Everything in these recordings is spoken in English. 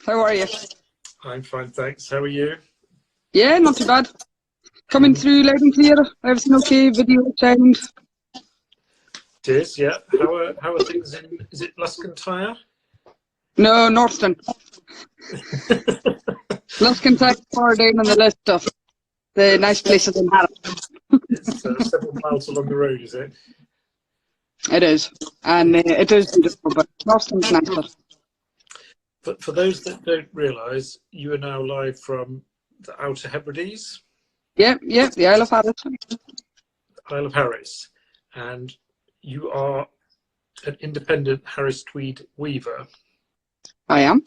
How are you? I'm fine, thanks. How are you? Yeah, not too bad. Coming through loud and clear. Everything okay? Video, sound? It is, yeah. How are things in, is it Luscantire? No, Northton. Luscantire, far down on the list of the nice places in Harris. It's several miles along the road, is it? It is. And it is beautiful, but Northton's nicer. For those that don't realise, you are now live from the Outer Hebrides? Yeah, the Isle of Harris. Isle of Harris. And you are an independent Harris Tweed weaver. I am.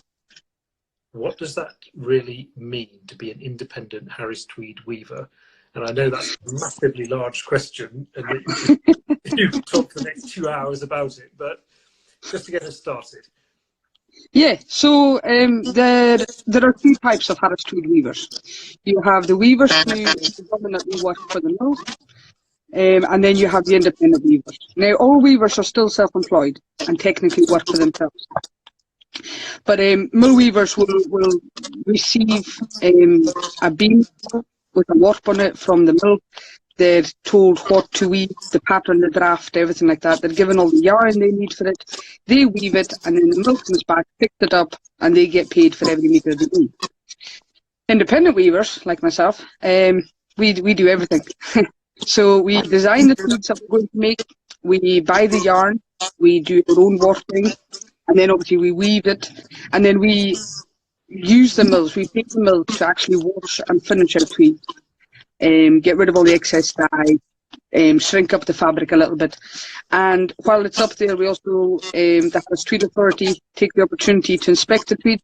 What does that really mean, to be an independent Harris Tweed weaver? And I know that's a massively large question, and that you could talk for the next 2 hours about it, but just to get us started. Yeah, so there are two types of Harris Tweed weavers. You have the weavers who predominantly work for the mills, and then you have the independent weavers. Now, all weavers are still self-employed and technically work for themselves. But mill weavers will receive a beam with a warp on it from the mill. They're told what to weave, the pattern, the draft, everything like that. They're given all the yarn they need for it. They weave it, and then the mill comes back, picks it up, and they get paid for every metre they weave. Independent weavers, like myself, we do everything. So we design the tweeds that we're going to make, we buy the yarn, we do our own warping, and then obviously we weave it, and then we use the mills. We take the mills to actually wash and finish our tweeds. Get rid of all the excess dye, shrink up the fabric a little bit. And while it's up there, we also, the Harris Tweed Authority, take the opportunity to inspect the tweed,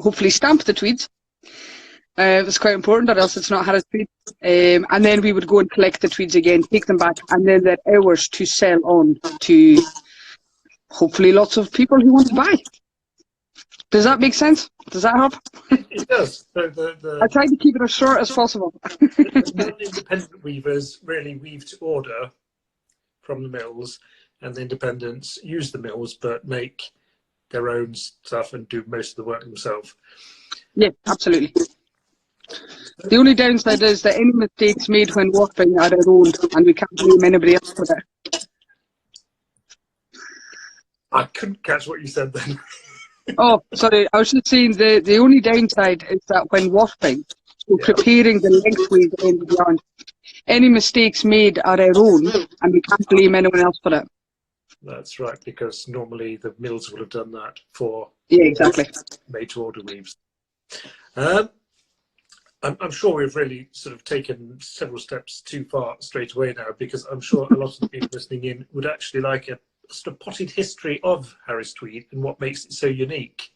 hopefully stamp the tweeds. It's quite important, or else it's not Harris Tweed. And then we would go and collect the tweeds again, take them back, and then they're ours to sell on to hopefully lots of people who want to buy. Does that make sense? Does that help? It does. So I try to keep it as short as possible. the independent weavers really weave to order from the mills, and the independents use the mills but make their own stuff and do most of the work themselves. Yeah, absolutely. The only downside is that any mistakes made when warping are our own, and we can't blame anybody else for that. I couldn't catch what you said then. Oh, sorry, I was just saying the only downside is that when warping, so preparing the lengthways end of the yarn, any mistakes made are our own, and we can't blame anyone else for it. That's right, because normally the mills will have done that for exactly made-to-order weaves. I'm sure we've really sort of taken several steps too far straight away now, because I'm sure a lot of the people listening in would actually like a sort of potted history of Harris Tweed and what makes it so unique.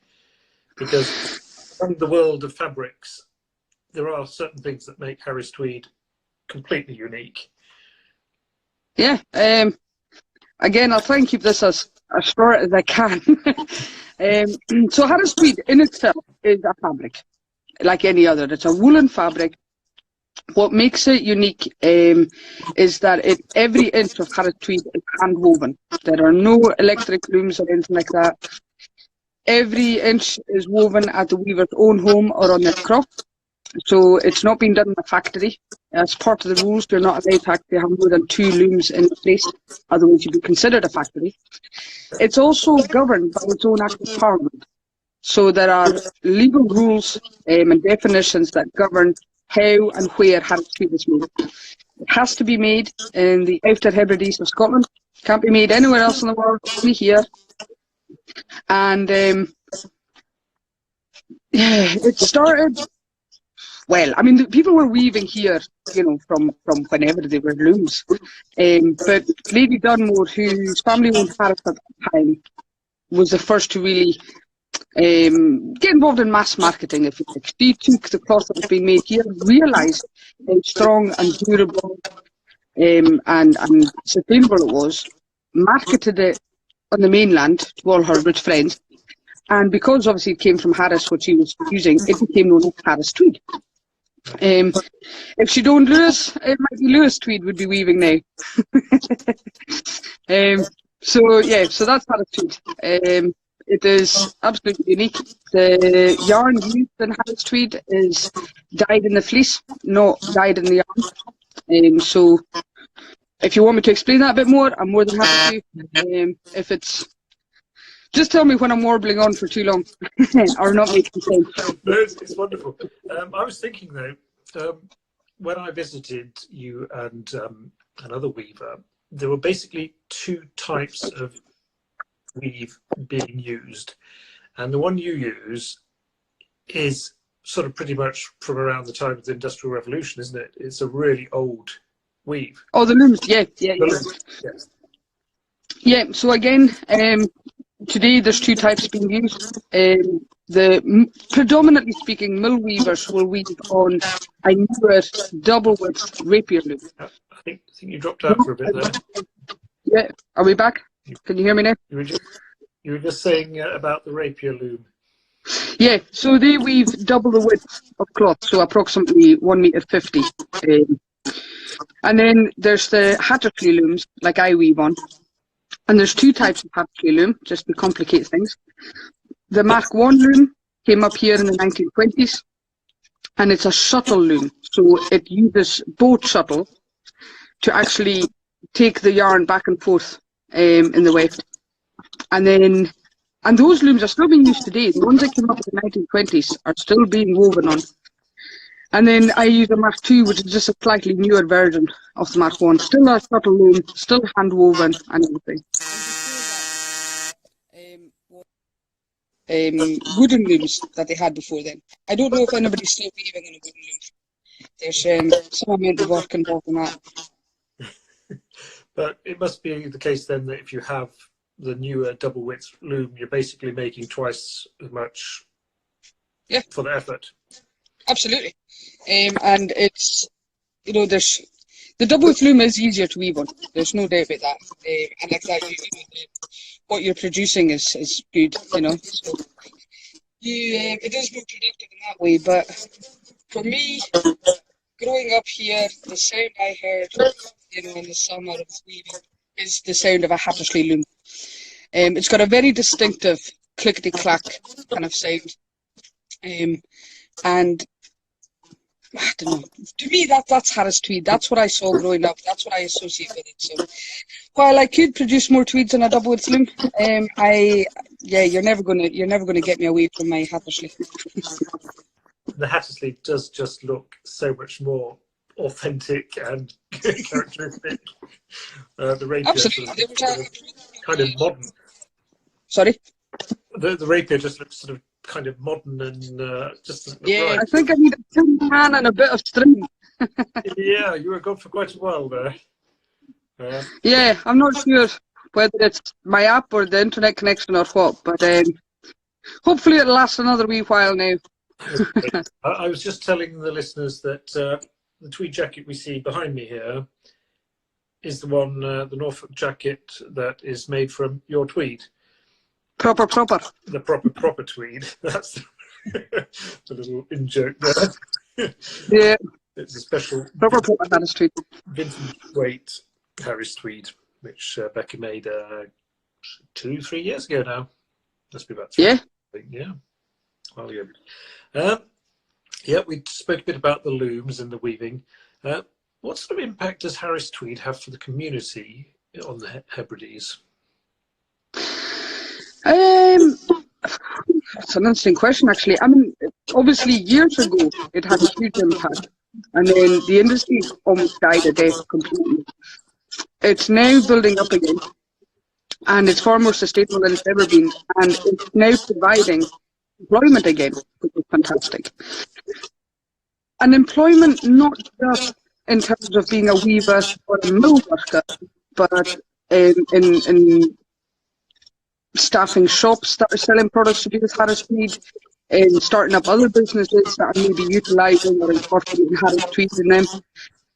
Because in the world of fabrics, there are certain things that make Harris Tweed completely unique. Yeah, again, I'll try and keep this as short as I can. So Harris Tweed in itself is a fabric, like any other. It's a woolen fabric. What makes it unique is that every inch of Harris Tweed is hand woven. There are no electric looms or anything like that. Every inch is woven at the weaver's own home or on their croft. So it's not being done in a factory. As part of the rules, you're not allowed to actually have more than 2 looms in place, otherwise you'd be considered a factory. It's also governed by its own Act of Parliament. So there are legal rules and definitions that govern how and where Harris Tweed is made. It has to be made in the Outer Hebrides of Scotland. Can't be made anywhere else in the world, only here. And it started, well, I mean, people were weaving here, you know, from whenever they were looms. But Lady Dunmore, whose family owned Harris at that time, was the first to really get involved in mass marketing, if you like. She took the cloth that was being made here, realised how strong and durable and sustainable it was, marketed it on the mainland to all her rich friends, and because obviously it came from Harris, what she was using, it became known as Harris Tweed. If she'd owned Lewis, it might be Lewis Tweed would be weaving now. So yeah, so that's Harris Tweed. it is absolutely unique. The yarn used in Harris Tweed is dyed in the fleece, not dyed in the yarn. So if you want me to explain that a bit more, I'm more than happy to. If it's just tell me when I'm warbling on for too long or not making sense. No, it's wonderful. I was thinking though, when I visited you and another weaver, there were basically two types of weave being used, and the one you use is sort of pretty much from around the time of the Industrial Revolution, isn't it? It's a really old weave. Oh, the looms, yeah. Yes. Yeah, so again, today there's two types being used. Predominantly speaking, mill weavers will weave on a newer double width rapier loom. I think you dropped out for a bit there. Yeah, are we back? Can you hear me now? You were just saying about the rapier loom. Yeah, so they weave double the width of cloth, so approximately 1 metre 50. And then there's the Hattersley looms, like I weave on. And there's two types of Hattersley loom, just to complicate things. The Mark I loom came up here in the 1920s, and it's a shuttle loom. So it uses boat shuttle to actually take the yarn back and forth in the weft. And those looms are still being used today. The ones that came up in the 1920s are still being woven on. And then I use a Mark II, which is just a slightly newer version of the Mark I. Still a shuttle loom, still hand woven and everything. Wooden looms that they had before then. I don't know if anybody's still weaving on a wooden loom. There's some amount of work involved in that. But it must be the case then that if you have the newer double width loom, you're basically making twice as much for the effort. Absolutely. And it's, there's the double width loom is easier to weave on. There's no doubt about that. And like that, what you're producing is good, So it is more productive in that way. But for me, growing up here, the sound I heard, in the summer of weaving is the sound of a Hattersley loom. It's got a very distinctive clickety-clack kind of sound. And I don't know. To me, that's Harris Tweed. That's what I saw growing up. That's what I associate with it. So, while I could produce more tweeds on a double width loom, you're never gonna get me away from my Hattersley. The Hattersley does just look so much more authentic and characteristic. The rapier absolutely kind of modern. Sorry. The rapier just looks sort of kind of modern and just right. I think I need a tin can and a bit of string. Yeah, you were gone for quite a while there. Yeah, I'm not sure whether it's my app or the internet connection or what, but hopefully it'll last another wee while now. I was just telling the listeners that the tweed jacket we see behind me here is the one, the Norfolk jacket that is made from your tweed. Proper. The proper tweed. That's the little in-joke there. Yeah. It's a special proper Harris Tweed. Vintage weight Harris Tweed, which Becca made 2-3 years ago now. Must be about 3. Yeah. Yeah. Well, yeah, we spoke a bit about the looms and the weaving. What sort of impact does Harris Tweed have for the community on the Hebrides? That's an interesting question, actually. I mean, obviously, years ago, it had a huge impact. And then the industry almost died a death completely. It's now building up again. And it's far more sustainable than it's ever been. And it's now providing employment again, which is fantastic. And employment not just in terms of being a weaver or a mill worker, but in staffing shops that are selling products to do with Harris Tweed, and starting up other businesses that are maybe utilising or incorporating Harris Tweed in them.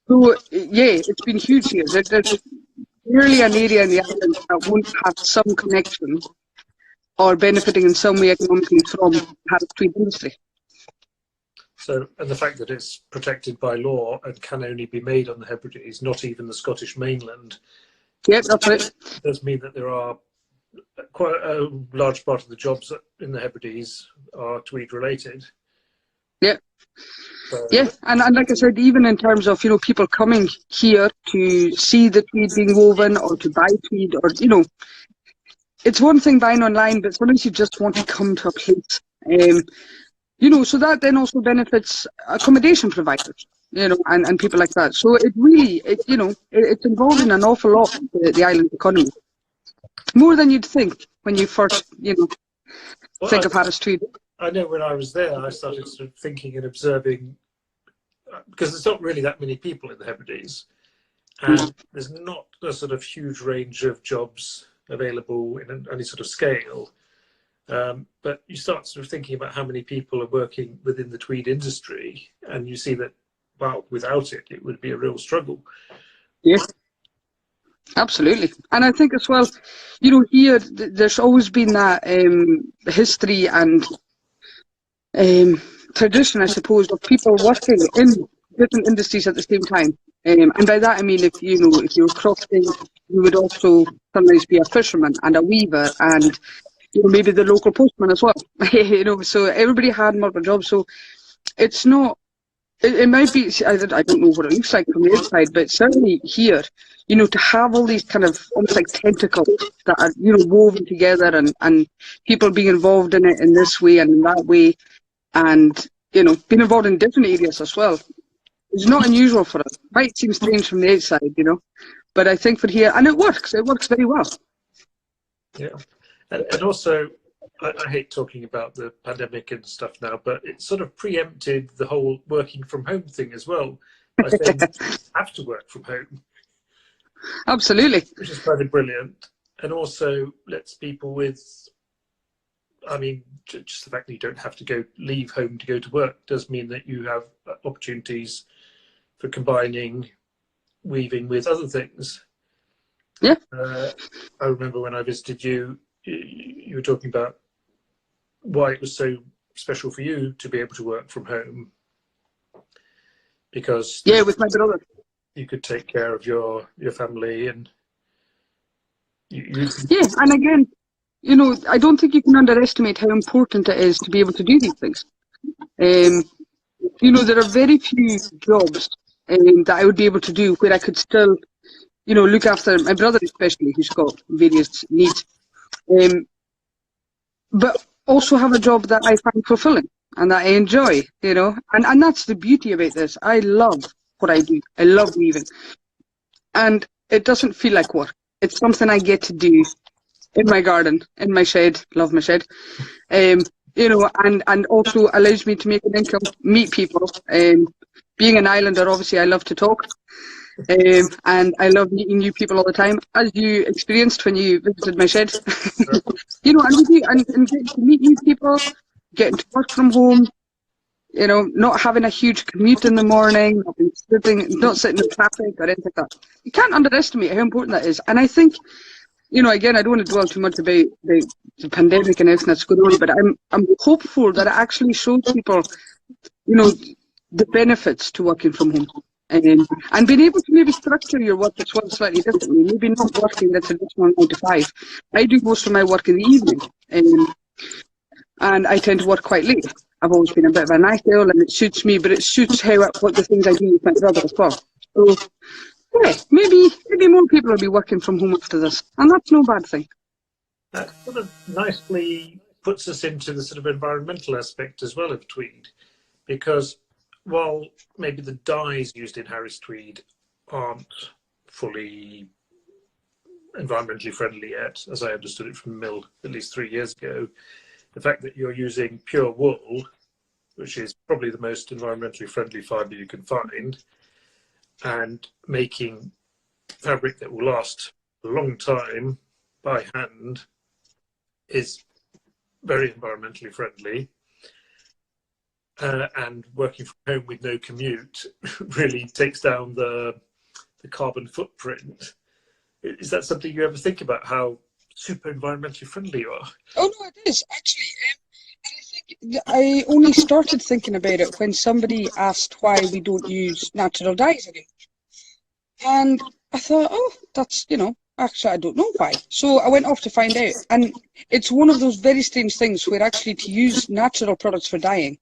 So, yeah, it's been huge here. There's nearly an area in the island that won't have some connection or benefiting in some way economically from Harris Tweed industry. So, and the fact that it's protected by law and can only be made on the Hebrides, not even the Scottish mainland. Yeah, that's right. Does mean that there are quite a large part of the jobs in the Hebrides are tweed related. Yeah. So, Yeah, and like I said, even in terms of, people coming here to see the tweed being woven or to buy tweed or, it's one thing buying online, but sometimes you just want to come to a place. So that then also benefits accommodation providers, and people like that. So it really, it's involved in an awful lot of the island economy. More than you'd think when you first, think of Harris Tweed. I know when I was there, I started sort of thinking and observing, because there's not really that many people in the Hebrides, and there's not a sort of huge range of jobs available in any sort of scale. But you start sort of thinking about how many people are working within the tweed industry, and you see that, well, without it, it would be a real struggle. Yes, absolutely. And I think as well, here, there's always been that history and tradition, I suppose, of people working in different industries at the same time. And by that I mean, if you're crossing, you would also sometimes be a fisherman and a weaver and maybe the local postman as well. So everybody had multiple jobs. So it's not. It might be. I don't know what it looks like from the inside, but certainly here, to have all these kind of almost like tentacles that are woven together and people being involved in it in this way and in that way, and being involved in different areas as well. It's not unusual for us. It might seem strange from the outside, but I think for here, and it works very well. Yeah, and also, I hate talking about the pandemic and stuff now, but it sort of preempted the whole working from home thing as well. I think you have to work from home. Absolutely. Which is kind of brilliant. And also lets people with, just the fact that you don't have to leave home to go to work does mean that you have opportunities for combining weaving with other things. Yeah. I remember when I visited you, you were talking about why it was so special for you to be able to work from home, because with my brother, you could take care of your family and and again, I don't think you can underestimate how important it is to be able to do these things. There are very few jobs that I would be able to do where I could still look after my brother, especially, who's got various needs, but also have a job that I find fulfilling and that I enjoy, and that's the beauty about this. I love what I do. I love weaving, and it doesn't feel like work. It's something I get to do in my garden, in my shed. Love my shed, and also allows me to make an income, meet people. Being an islander, obviously, I love to talk. And I love meeting new people all the time, as you experienced when you visited my shed. And getting to meet new people, getting to work from home, not having a huge commute in the morning, not sitting in traffic or anything like that. You can't underestimate how important that is. And I think, again, I don't want to dwell too much about the pandemic and everything that's going on, but I'm hopeful that it actually shows people, the benefits to working from home. And being able to maybe structure your work as well slightly differently, maybe not working the traditional 9 to 5. I do most of my work in the evening, and I tend to work quite late. I've always been a bit of a night owl, and it suits me, but it suits what the things I do with my brother as well. So, yeah, maybe more people will be working from home after this, and that's no bad thing. That sort of nicely puts us into the sort of environmental aspect as well of tweed, because while maybe the dyes used in Harris Tweed aren't fully environmentally friendly yet, as I understood it from the mill at least 3 years ago, the fact that you're using pure wool, which is probably the most environmentally friendly fibre you can find, and making fabric that will last a long time by hand is very environmentally friendly. And working from home with no commute really takes down the carbon footprint. Is that something you ever think about, how super environmentally friendly you are? Oh no, it is actually. And I think I only started thinking about it when somebody asked why we don't use natural dyes anymore. And I thought, oh, that's, actually, I don't know why. So I went off to find out. And it's one of those very strange things where actually to use natural products for dyeing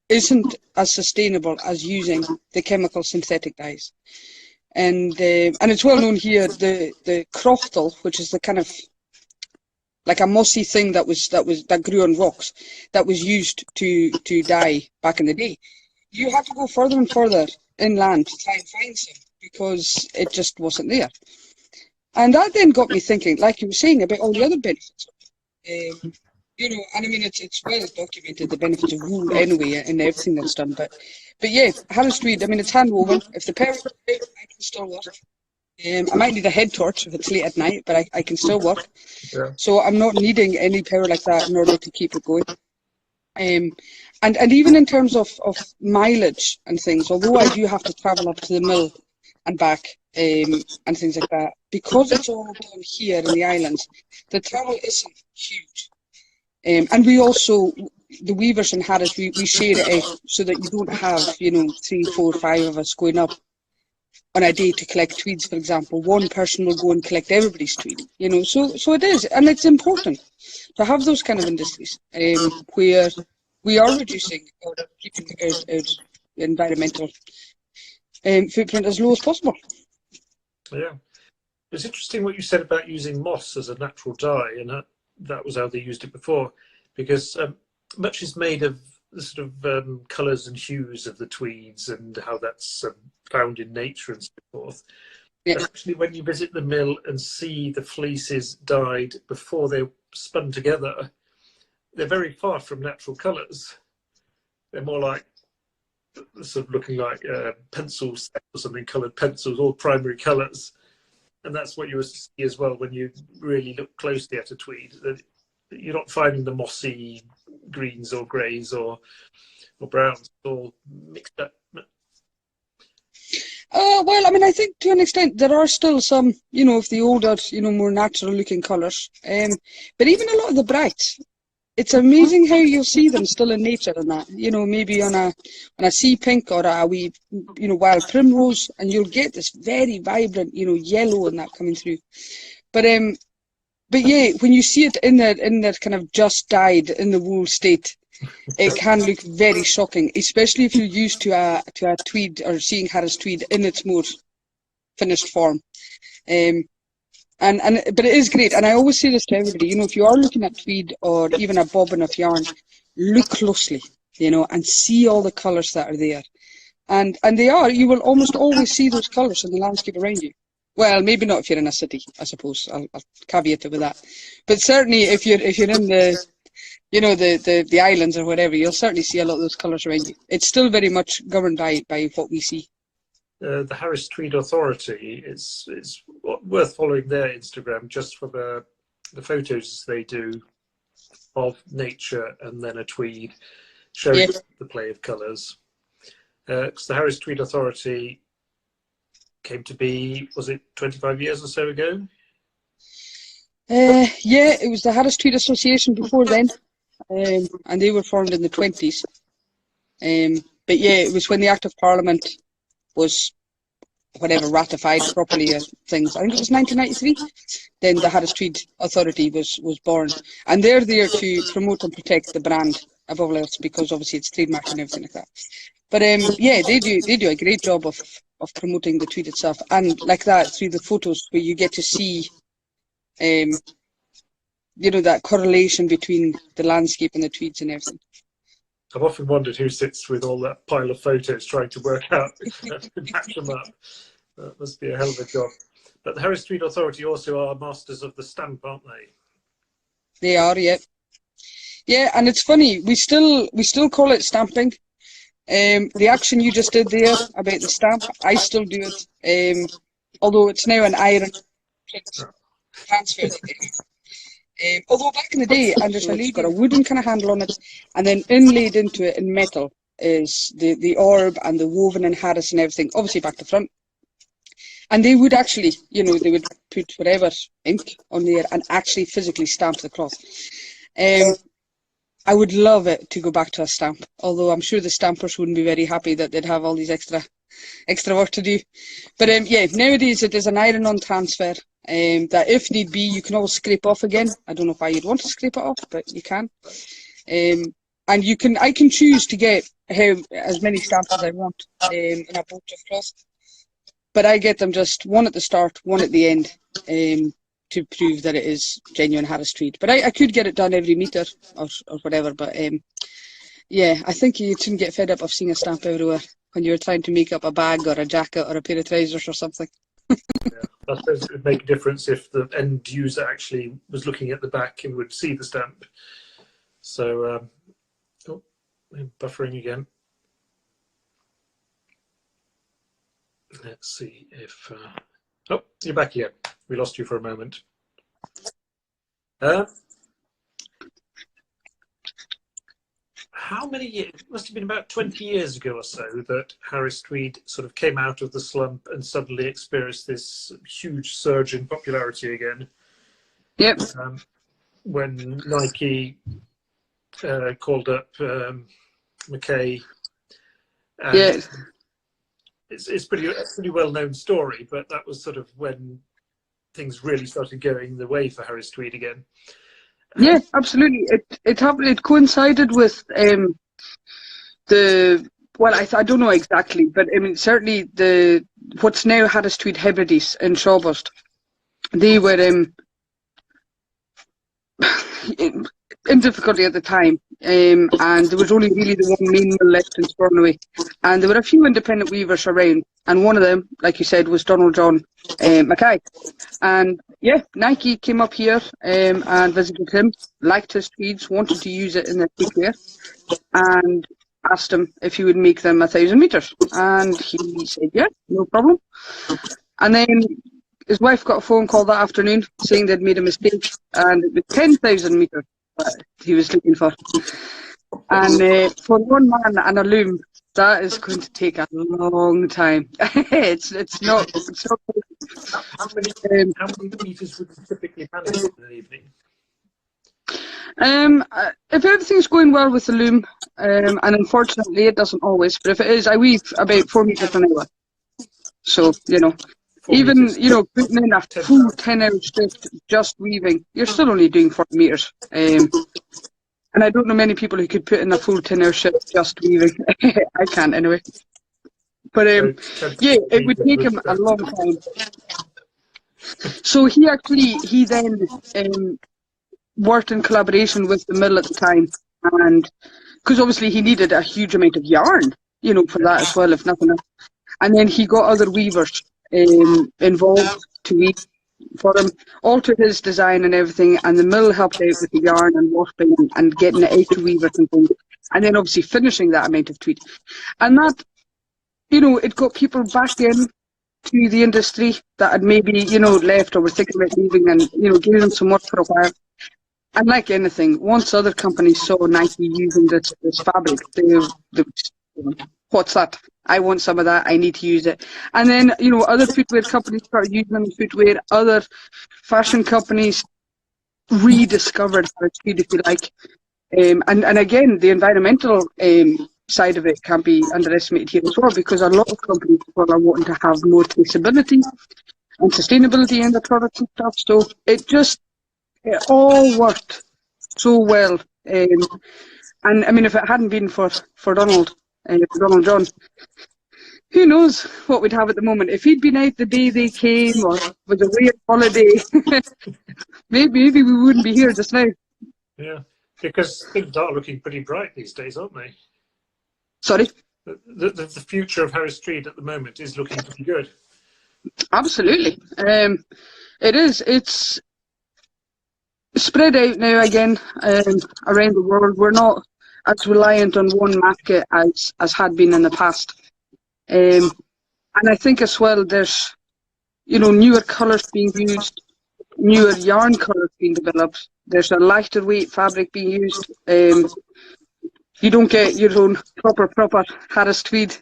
isn't as sustainable as using the chemical synthetic dyes. And it's well known here, the croftal, which is the kind of like a mossy thing that grew on rocks, that was used to dye back in the day. You had to go further and further inland to try and find some because it just wasn't there. And that then got me thinking, like you were saying, about all the other benefits. You know, and I mean, it's well documented, the benefits of wool anyway and everything that's done. But yeah, Harris Tweed, I mean, it's hand woven. If the power goes out, I can still work. I might need a head torch if it's late at night, but I can still work. Yeah. So I'm not needing any power like that in order to keep it going. And even in terms of mileage and things, although I do have to travel up to the mill and back and things like that, because it's all done here in the islands, the travel isn't huge. And we also, the weavers in Harris, we share it out so that you don't have, you know, 3, 4, 5 of us going up on a day to collect tweeds, for example. One person will go and collect everybody's tweed, you know. So it is, and it's important to have those kind of industries where we are reducing or keeping our environmental footprint as low as possible. Yeah. It's interesting what you said about using moss as a natural dye, and that was how they used it before, because much is made of the sort of colours and hues of the tweeds and how that's found in nature and so forth. Yeah. But actually, when you visit the mill and see the fleeces dyed before they're spun together, they're very far from natural colours. They're more like sort of looking like pencil sets or something, coloured pencils, all primary colours. And that's what you see as well when you really look closely at a tweed. That you're not finding the mossy greens or greys or browns, all mixed up. Well, I mean, I think to an extent there are still some, you know, of the older, you know, more natural looking colours. But even a lot of the brights, it's amazing how you'll see them still in nature and that, you know, maybe on a sea pink or a wee, you know, wild primrose, and you'll get this very vibrant, you know, yellow and that coming through. But yeah, when you see it in their kind of just dyed in the wool state, it can look very shocking, especially if you're used to a tweed or seeing Harris Tweed in its more finished form. But it is great, and I always say this to everybody, you know, if you are looking at tweed or even a bobbin of yarn, look closely, you know, and see all the colours that are there. And you will almost always see those colours in the landscape around you. Well, maybe not if you're in a city, I suppose. I'll caveat it with that. But certainly if you're in the, you know, the islands or whatever, you'll certainly see a lot of those colours around you. It's still very much governed by what we see. The Harris Tweed Authority, it's worth following their Instagram just for the photos they do of nature and then a tweed showing the play of colours. Because the Harris Tweed Authority came to be, was it 25 years or so ago? Yeah, it was the Harris Tweed Association before then, and they were formed in the 20s. But yeah, it was when the Act of Parliament was ratified properly as things. I think it was 1993. Then the Harris Tweed Authority was born, and they're there to promote and protect the brand above all else, because obviously it's trademark and everything like that. But yeah, they do a great job of promoting the tweed itself, and like that through the photos where you get to see, you know, that correlation between the landscape and the tweeds and everything. I've often wondered who sits with all that pile of photos trying to work out and match them up. That must be a hell of a job. But the Harris Tweed Authority also are masters of the stamp, aren't they? They are, yeah. Yeah, and it's funny, we still call it stamping. The action you just did there about the stamp, I still do it. Although it's now an iron transfer. Although back in the day, Anders Haley got a wooden kind of handle on it, and then inlaid into it in metal is the orb and the woven and Harris and everything, obviously back to front. And they would actually, you know, they would put whatever ink on there and actually physically stamp the cloth. I would love it to go back to a stamp, although I'm sure the stampers wouldn't be very happy that they'd have all these extra work to do. But yeah, nowadays it is an iron-on transfer. that if need be, you can always scrape off again. I don't know why you'd want to scrape it off, but you can. And I can choose to get as many stamps as I want in a boat of cloth. But I get them just one at the start, one at the end, to prove that it is genuine Harris Tweed. But I could get it done every metre or whatever. But yeah, I think you shouldn't get fed up of seeing a stamp everywhere when you're trying to make up a bag or a jacket or a pair of trousers or something. Yeah, I suppose it would make a difference if the end user actually was looking at the back and would see the stamp. So, oh, I'm buffering again. Let's see if... oh, you're back again. We lost you for a moment. How many years? It must have been about 20 years ago or so that Harris Tweed sort of came out of the slump and suddenly experienced this huge surge in popularity again. Yep. When Nike called up McKay. Yeah. It's pretty well-known story, but that was sort of when things really started going the way for Harris Tweed again. Yeah, absolutely. It happened. It coincided with I don't know exactly, but I mean certainly what's now Harris Tweed Hebrides in Shawburst. They were in difficulty at the time, and there was only really the one main mill left in Stornoway, and there were a few independent weavers around, and one of them, like you said, was Donald John Mackay. And yeah, Nike came up here and visited him, liked his tweeds, wanted to use it in their footwear, and asked him if he would make them 1,000 metres, and he said yeah, no problem. And then his wife got a phone call that afternoon saying they'd made a mistake, and it was 10,000 metres that he was looking for. And for one man and a loom, that is going to take a long time. It's not. How many metres would you typically manage in an evening? If everything's going well with the loom, and unfortunately it doesn't always, but if it is, I weave about 4 metres an hour. So, you know, even, you know, putting in a full 10-hour shift just weaving, you're still only doing 40 metres. And I don't know many people who could put in a full 10-hour shift just weaving. I can't anyway. But yeah, it would take him a long time. So he then worked in collaboration with the mill at the time, and because obviously he needed a huge amount of yarn, you know, for that as well, if nothing else. And then he got other weavers involved to weave for him, altered his design and everything, and the mill helped out with the yarn and warping and getting it out to weavers and things, and then obviously finishing that amount of tweed. And that, you know, it got people back in to the industry that had maybe, you know, left or were thinking about leaving, and, you know, gave them some work for a while. And like anything, once other companies saw Nike using this fabric, they what's that? I want some of that. I need to use it. And then, you know, other footwear companies started using them in footwear. Other fashion companies rediscovered Harris Tweed, if you like. And again, the environmental side of it can't be underestimated here as well, because a lot of companies are wanting to have more traceability and sustainability in the products and stuff. So it all worked so well. And I mean, if it hadn't been for Donald John, who knows what we'd have at the moment. If he'd been out the day they came or was away on holiday, maybe we wouldn't be here just now. Yeah, because things are looking pretty bright these days, aren't they? Sorry? The future of Harris Tweed at the moment is looking pretty good. Absolutely. It is. It's spread out now again around the world. We're not as reliant on one market as had been in the past. And I think as well there's, you know, newer colours being used, newer yarn colours being developed. There's a lighter weight fabric being used. You don't get your own proper Harris Tweed,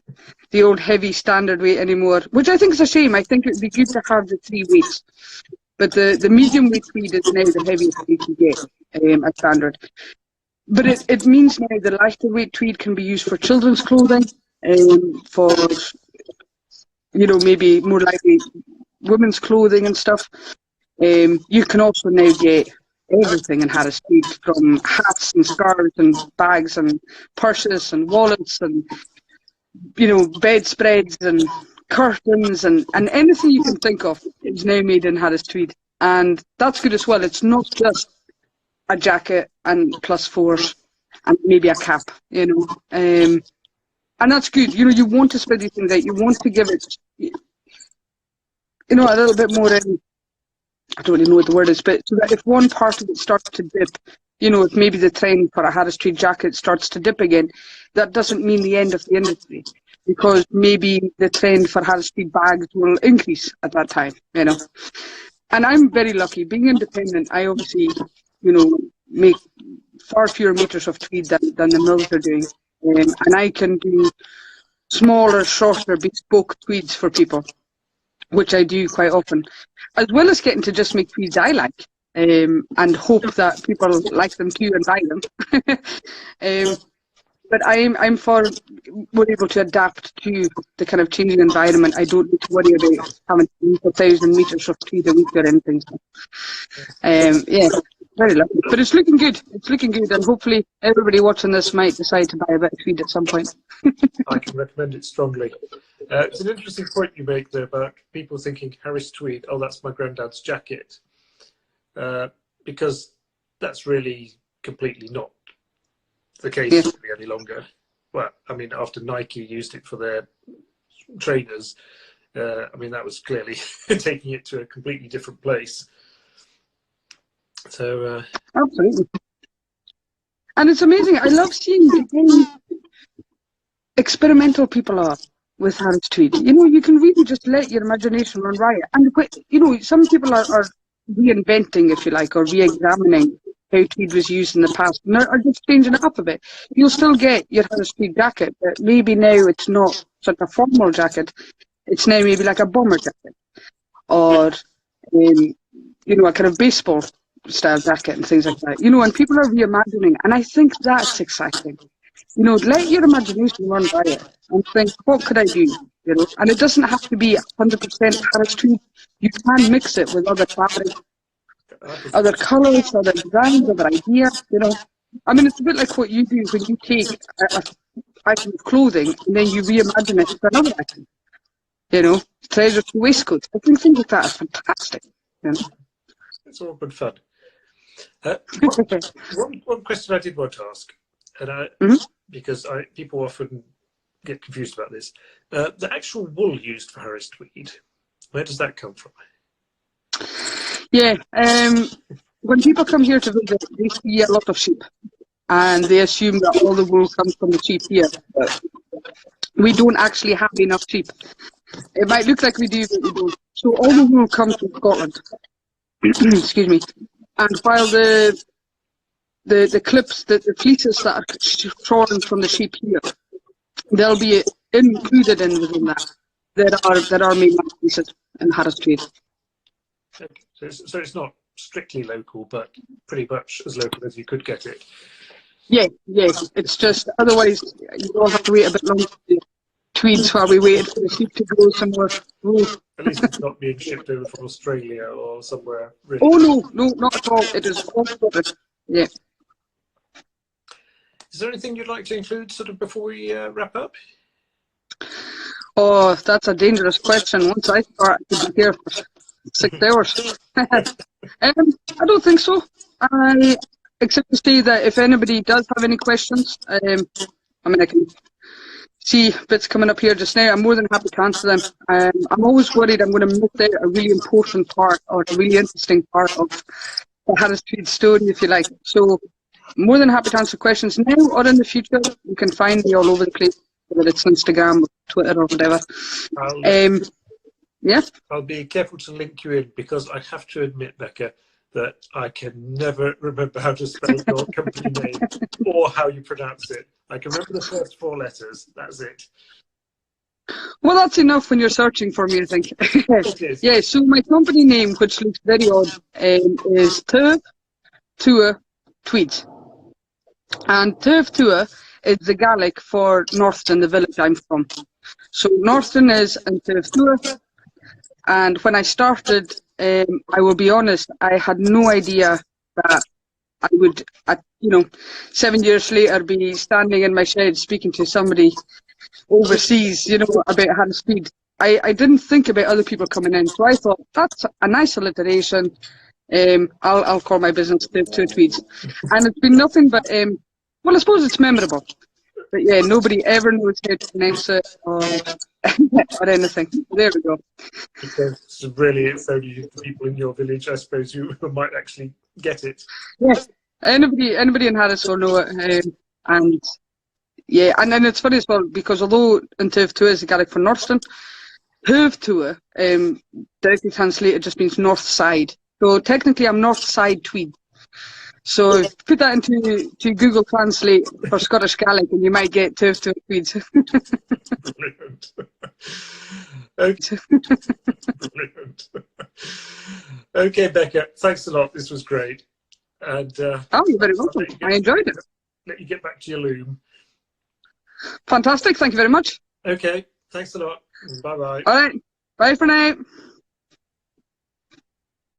the old heavy standard weight anymore, which I think is a shame. I think it would be good to have the 3 weights. But the medium weight tweed is now the heaviest weight you get as standard. But it means now the lighter weight tweed can be used for children's clothing, for, you know, maybe more lightweight women's clothing and stuff. You can also now get everything in Harris Tweed, from hats and scarves and bags and purses and wallets and, you know, bedspreads and curtains and anything you can think of is now made in Harris Tweed. And that's good as well. It's not just a jacket and plus fours and maybe a cap, you know. And that's good. You know, you want to spread these things out. You want to give it, you know, a little bit more in, I don't really know what the word is, but so that if one part of it starts to dip, you know, if maybe the trend for a Harris Tweed jacket starts to dip again, that doesn't mean the end of the industry, because maybe the trend for Harris Tweed bags will increase at that time, you know. And I'm very lucky. Being independent, I obviously, you know, make far fewer meters of tweed than the mills are doing. And I can do smaller, shorter, bespoke tweeds for people, which I do quite often, as well as getting to just make tweeds I like, and hope that people like them too and buy them. But I'm far more able to adapt to the kind of changing environment. I don't need to worry about having to use 1,000 meters of tweed a week or anything. So, yeah, very lucky. But it's looking good. It's looking good, and hopefully everybody watching this might decide to buy a bit of tweed at some point. I can recommend it strongly. It's an interesting point you make there about people thinking Harris Tweed, oh, that's my granddad's jacket, because that's really completely not the case really any longer. Well, I mean, after Nike used it for their trainers, I mean, that was clearly taking it to a completely different place. So absolutely. And it's amazing. I love seeing how experimental people are with Harris Tweed. You know, you can really just let your imagination run riot. And, you know, some people are reinventing, if you like, or re-examining how tweed was used in the past, and are just changing it up a bit. You'll still get your Harris Tweed jacket, but maybe now it's not such a formal jacket. It's now maybe like a bomber jacket, or you know, a kind of baseball style jacket and things like that. You know, and people are reimagining, and I think that's exciting. You know, let your imagination run riot and think, what could I do? You know, and it doesn't have to be 100% Harris Tweed. You can mix it with other fabrics, other colours, other designs, other ideas, you know. I mean, it's a bit like what you do when you take an item of clothing and then you reimagine it for another item. You know, treasure to waistcoats. I think things like that are fantastic. You know? It's all good fun. One question I did want to ask, and because people often get confused about this, the actual wool used for Harris Tweed, where does that come from? Yeah, when people come here to visit, they see a lot of sheep, and they assume that all the wool comes from the sheep here. But we don't actually have enough sheep. It might look like we do, but we don't. So all the wool comes from Scotland. Excuse me. And while the clips, the fleeces that are shorn from the sheep here, they'll be included within that are made pieces in Harris Tweed. So it's not strictly local, but pretty much as local as you could get it. Yeah, it's just, otherwise you all have to wait a bit longer for the tweeds while we waited for the sheep to grow somewhere. At least it's not being shipped over from Australia or somewhere. Really. Oh no, not at all. It is all Scotland. Yeah. Is there anything you'd like to include sort of before we wrap up? Oh, that's a dangerous question. Once I start, I could be here for 6 hours. I don't think so. Except to say that if anybody does have any questions, I mean, I can see bits coming up here just now. I'm more than happy to answer them. I'm always worried I'm going to miss out a really important part or a really interesting part of the Harris Tweed story, if you like. So I'm more than happy to answer questions now or in the future. You can find me all over the place, whether it's Instagram or Twitter or whatever. Yeah. I'll be careful to link you in, because I have to admit, Becca, that I can never remember how to spell your company name or how you pronounce it. I can remember the first 4 letters. That's it. Well, that's enough when you're searching for me, I think. Yeah, so my company name, which looks very odd, is Tuv Tua Tweed. And Tuv Tua is the Gaelic for Northton, the village I'm from. So Northton is in Tuv Tua. And when I started I will be honest, I had no idea that I would, 7 years later, be standing in my shed speaking to somebody overseas, about Harris Tweed. I didn't think about other people coming in, so I thought that's a nice alliteration. I'll call my business Two Tweeds, and it's been nothing but well, I suppose it's memorable, but yeah, nobody ever knows how to pronounce it or or anything. There we go. Because really, it's only the people in your village, I suppose, who might actually get it. Yeah, anybody in Harris will know it, and yeah, and then it's funny as well because although in Tua is the Gaelic for Northern, Tua directly translated just means north side. So technically, I'm north side Tweed. So put that into Google Translate for Scottish Gaelic, and you might get Tua Tweed. Brilliant. Okay. Brilliant. Okay, Becca, thanks a lot. This was great. And oh, you're very welcome. I enjoyed it. Let you get back to your loom. Fantastic. Thank you very much. Okay. Thanks a lot. Bye-bye. All right. Bye for now.